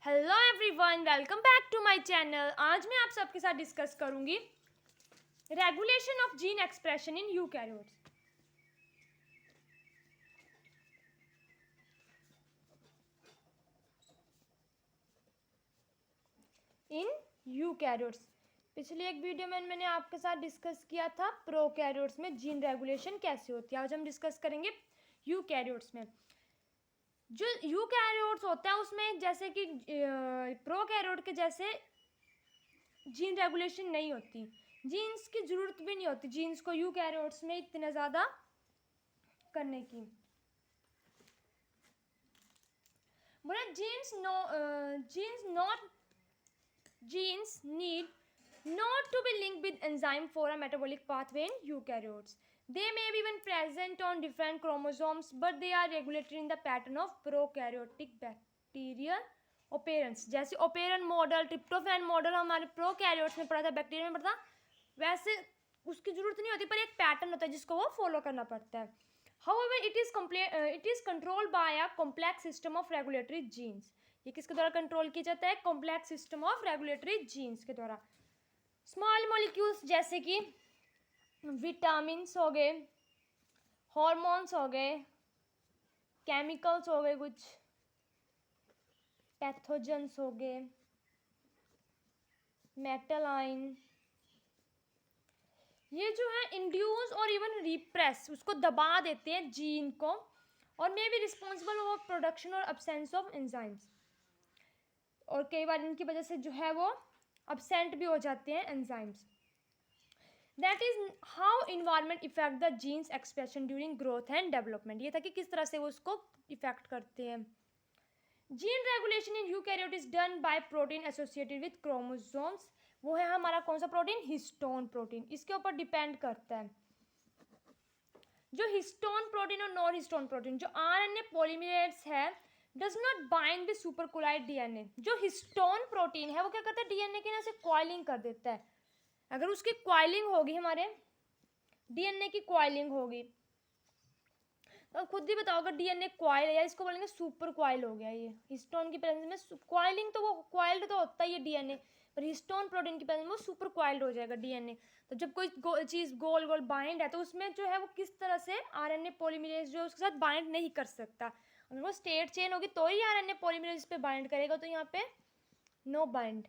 Hello everyone, welcome back to my channel. आज मैं आप सबके साथ डिस्कस करूंगी regulation of gene expression in eukaryotes. In eukaryotes पिछली एक वीडियो में मैंने आपके साथ डिस्कस किया था प्रोकैरियोट्स में जीन रेगुलेशन कैसे होती है। आज हम डिस्कस करेंगे यूकैरियोट्स में। जो यूकैरियोट्स होता है उसमें जैसे कि प्रोकैरियोट के जैसे जीन रेगुलेशन नहीं होती, जीन्स की जरूरत भी नहीं होती जीन्स को यूकैरियोट्स में इतना ज़्यादा करने की। बोला genes need not to be linked with enzyme for a metabolic pathway in eukaryotes. They may be even present on different chromosomes, but they are regulated in the pattern of prokaryotic bacterial operance. जैसे operon model, tryptophan model हमारे prokaryotes में पढ़ा था, bacteria में पढ़ा था, वैसे उसकी जरूरत नहीं होती, पर एक पैटर्न होता है जिसको वो फॉलो करना पड़ता है. However, it is controlled by a complex system of regulatory genes. ये किसके द्वारा कंट्रोल किया जाता है? Complex system of regulatory genes के द्वारा. स्मॉल मॉलिक्यूल्स जैसे कि विटामिन्स हो गए, हॉर्मोन्स हो गए, केमिकल्स हो गए, कुछ पैथोजेंस हो गए, मेटल आयन, ये जो है इंड्यूस और इवन रिप्रेस, उसको दबा देते हैं जीन को, और may be responsible for production और अब्सेंस ऑफ एंजाइम्स. और कई बार इनकी वजह से जो है वो अब्सेंट भी हो जाते हैं enzymes. That is how environment effect the genes expression during growth and development. ये था कि किस तरह से वो उसको इफेक्ट करते हैं. Gene regulation in eukaryote is done by protein associated with chromosomes. वो है हमारा कौन सा प्रोटीन? Histone protein. इसके ऊपर डिपेंड करता है. जो हिस्टोन प्रोटीन और नॉन हिस्टोन प्रोटीन, जो आरएनए पॉलीमरेज है, does not bind with supercoiled DNA. जो हिस्टोन प्रोटीन है वो क्या करता है? डीएनए के ना से कॉइलिंग कर देता है. अगर उसकी कॉइलिंग होगी, हमारे डीएनए की कॉइलिंग होगी, तो खुद ही बताओ, अगर डीएनए कॉइल है, या इसको बोलेंगे सुपर कॉइल हो गया. ये हिस्टोन की प्रेजेंस में कॉइलिंग, तो वो कॉइल्ड तो होता ही है डीएनए, पर हिस्टोन प्रोटीन की प्रेजेंस में वो सुपर कॉइल्ड हो जाएगा डीएनए. तो जब कोई चीज़ गोल गोल बाइंड है, तो उसमें जो है वो किस तरह से आरएनए पॉलीमरेज जो उसके साथ बाइंड नहीं कर सकता. अगर वो स्टेट चेन होगी तो ही आरएनए पॉलीमरेज पे बाइंड करेगा. तो यहाँ पे नो बाइंड,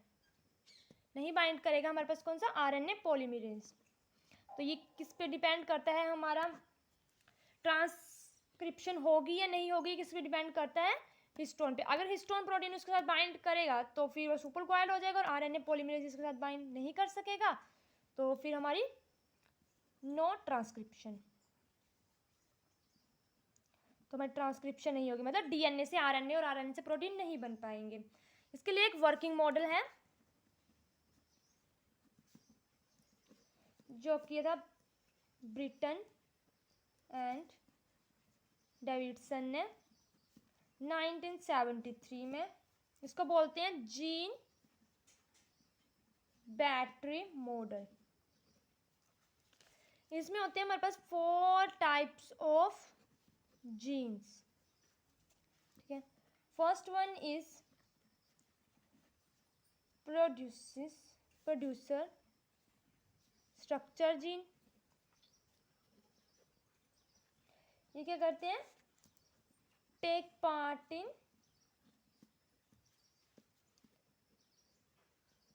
नहीं बाइंड करेगा हमारे पास कौन सा? RNA polymerase. तो ये किस पे डिपेंड करता है? हमारा ट्रांसक्रिप्शन होगी या नहीं होगी, किस पे डिपेंड करता है? हिस्टोन पे. अगर हिस्टोन प्रोटीन उसके साथ बाइंड करेगा तो फिर वो सुपर कॉइल्ड हो जाएगा, और आरएनए पॉलीमरेज इसके साथ बाइंड नहीं कर सकेगा, तो फिर हमारी नो ट्रांसक्रिप्शन. तो हमारी ट्रांसक्रिप्शन नहीं होगी, मतलब डीएनए से आरएनए और आरएनए से प्रोटीन नहीं बन पाएंगे. इसके लिए एक वर्किंग मॉडल है जो किया था ब्रिटन एंड डेविडसन ने 1973 में. इसको बोलते हैं जीन बैटरी मॉडल. इसमें होते हैं हमारे पास 4 टाइप्स ऑफ जीन्स. ठीक है. First one is producer structure gene. ये क्या करते हैं? Take part in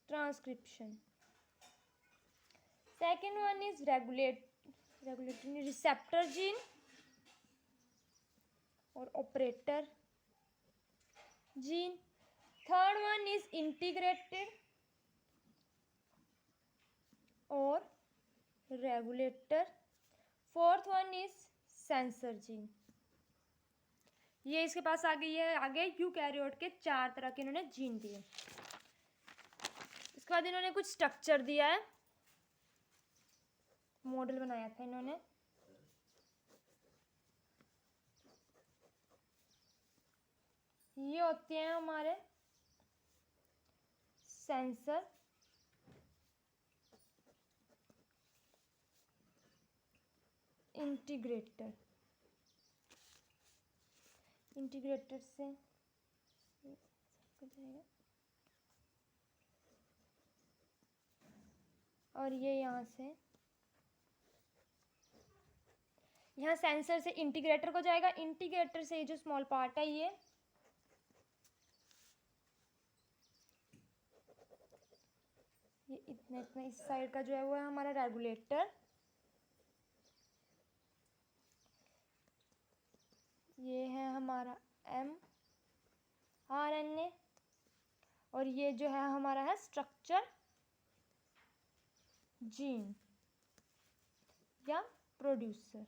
transcription. Second one is regulatory receptor gene और operator gene. Third one is integrated और regulator. Fourth one is sensor gene. ये इसके पास आ गई है. आगे यूकैरियोट के 4 तरह के इन्होंने जीन दिए. इसके बाद इन्होंने कुछ स्ट्रक्चर दिया है, मॉडल बनाया था इन्होंने. ये होते हैं हमारे सेंसर, इंटीग्रेटर से और ये यहाँ से, यहाँ सेंसर से इंटीग्रेटर को जाएगा, इंटीग्रेटर से ये जो स्मॉल पार्ट है ये इतना इतना इस साइड का जो है वो है हमारा रेगुलेटर, ये है हमारा mRNA, और ये जो है हमारा है स्ट्रक्चर जीन या प्रोड्यूसर।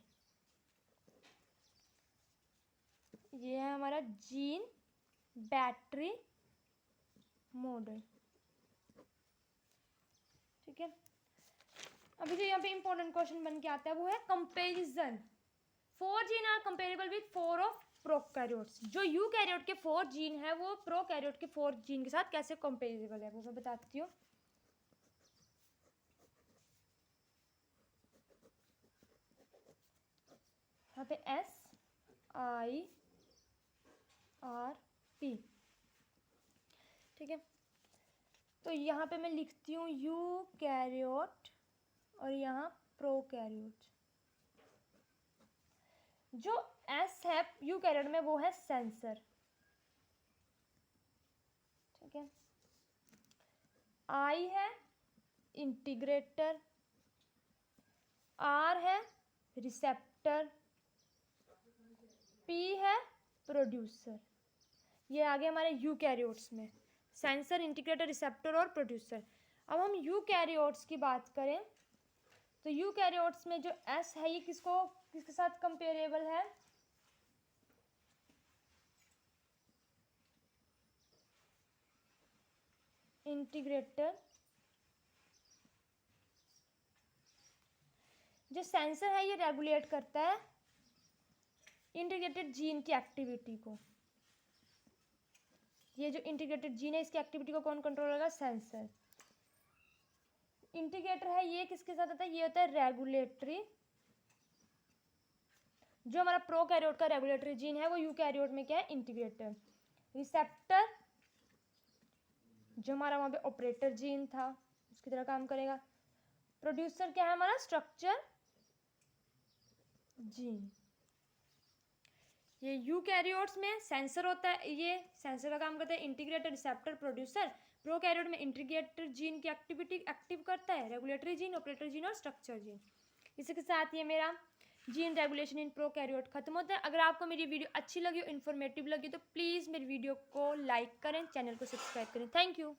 ये है हमारा जीन बैटरी मॉडल। ठीक है, अभी जो यहाँ पे इंपॉर्टेंट क्वेश्चन बन के आता है वो है comparison. 4 gene are comparable with 4 of prokaryotes. जो यूकैरियोट के 4 जीन है वो प्रोकैरियोट के 4 जीन के साथ कैसे कंपेरेबल है वो मैं बताती हूँ। यहाँ पे SIRP। ठीक है, तो यहाँ पे मैं लिखती हूँ यूकैरियोट और यहाँ प्रोकैरियोट। जो S है यूकैरियोट में वो है सेंसर। ठीक है, I है इंटीग्रेटर, R है रिसेप्टर, P है प्रोड्यूसर। ये आ गया हमारे यूकैरियोट्स में, सेंसर, इंटीग्रेटर, रिसेप्टर और प्रोड्यूसर। अब हम यूकैरियोट्स की बात करें तो यूकैरियोट्स में जो S है ये किसके साथ कंपेरेबल है? इंटीग्रेटर। जो सेंसर है ये रेगुलेट करता है इंटीग्रेटेड जीन की एक्टिविटी को। ये जो इंटीग्रेटेड जीन है इसकी एक्टिविटी को कौन कंट्रोल करेगा? सेंसर। इंटीग्रेटर है ये किसके साथ होता है? ये होता है रेगुलेटरी। जो हमारा प्रोकैरियोट का रेगुलेटरी जीन है वो यूकैरियोट में क्या है? इंटीग्रेटर। रिसेप्टर जो हमारा वहां पे ऑपरेटर जीन था उसकी तरह काम करेगा। प्रोड्यूसर क्या है हमारा? Structure gene. ये यूकैरियोट्स में सेंसर होता है, ये सेंसर का काम करता है इंटीग्रेटर, रिसेप्टर, प्रोड्यूसर। प्रोकैरियोट में इंटीग्रेटर जीन की एक्टिविटी एक्टिव करता है रेगुलेटरी जीन, ऑपरेटर जीन और स्ट्रक्चर जीन। इसी के साथ ये मेरा जीन रेगुलेशन इन प्रोकैरियोट खत्म होता है। अगर आपको मेरी वीडियो अच्छी लगी, इन्फॉर्मेटिव लगी तो प्लीज़ मेरी वीडियो को लाइक करें, चैनल को सब्सक्राइब करें। Thank you.